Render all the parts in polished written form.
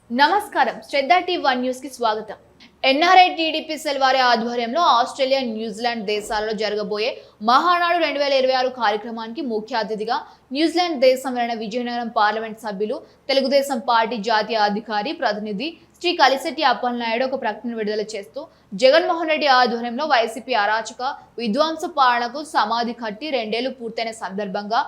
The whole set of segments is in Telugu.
నమస్కారం. శ్రద్ధ టీవీ1 న్యూస్ కి స్వాగతం. ఎన్ఆర్ఐ టీడీపీ సెల్ వారి ఆధ్వర్యంలో ఆస్ట్రేలియా, న్యూజిలాండ్ దేశాలలో జరగబోయే మహానాడు 2026 కార్యక్రమానికి ముఖ్య అతిథిగా న్యూజిలాండ్ దేశం వెళ్లిన విజయనగరం పార్లమెంట్ సభ్యులు, తెలుగుదేశం పార్టీ జాతీయ అధికారి ప్రతినిధి శ్రీ కలిశెట్టి అప్పలనాయుడు ఒక ప్రకటన విడుదల చేస్తూ, జగన్మోహన్ రెడ్డి ఆధ్వర్యంలో వైసీపీ అరాచక విధ్వంస పాలనకు సమాధి కట్టి 2 ఏళ్లు పూర్తయిన సందర్భంగా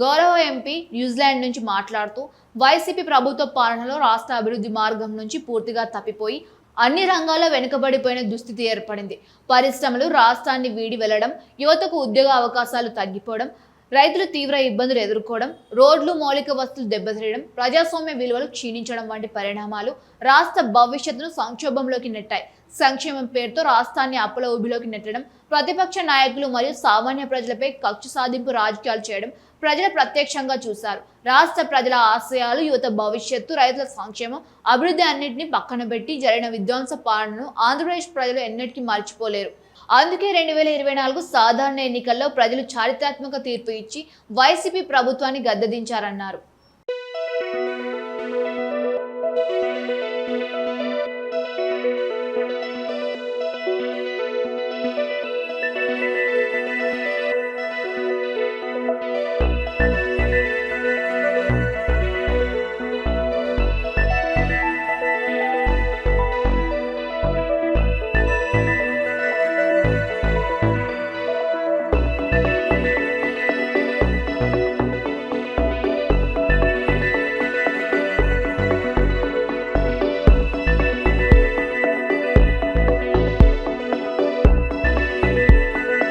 గౌరవ ఎంపీ న్యూజిలాండ్ నుంచి మాట్లాడుతూ, వైసీపీ ప్రభుత్వ పాలనలో రాష్ట్ర అభివృద్ధి మార్గం నుంచి పూర్తిగా తప్పిపోయి అన్ని రంగాల్లో వెనుకబడిపోయిన దుస్థితి ఏర్పడింది. పరిశ్రమలు రాష్ట్రాన్ని వీడి వెళ్లడం, యువతకు ఉద్యోగ అవకాశాలు తగ్గిపోవడం, రైతులు తీవ్ర ఇబ్బందులు ఎదుర్కోవడం, రోడ్లు మౌలిక వస్తువులు దెబ్బతీయడం, ప్రజాస్వామ్య విలువలు క్షీణించడం వంటి పరిణామాలు రాష్ట్ర భవిష్యత్తును సంక్షోభంలోకి నెట్టాయి. సంక్షేమం పేరుతో రాష్ట్రాన్ని అప్పుల ఊబిలోకి నెట్టడం, ప్రతిపక్ష నాయకులు మరియు సామాన్య ప్రజలపై కక్ష సాధింపు రాజకీయాలు చేయడం ప్రజలు ప్రత్యక్షంగా చూశారు. రాష్ట్ర ప్రజల ఆశయాలు, యువత భవిష్యత్తు, రైతుల సంక్షేమం, అభివృద్ధి అన్నింటినీ పక్కన పెట్టి జరిగిన విధ్వంస పాలనను ఆంధ్రప్రదేశ్ ప్రజలు ఎన్నటికీ మర్చిపోలేరు. అందుకే 2024 సాధారణ ఎన్నికల్లో ప్రజలు చారిత్రాత్మక తీర్పు ఇచ్చి వైసీపీ ప్రభుత్వాన్ని గద్దెదించారన్నారు.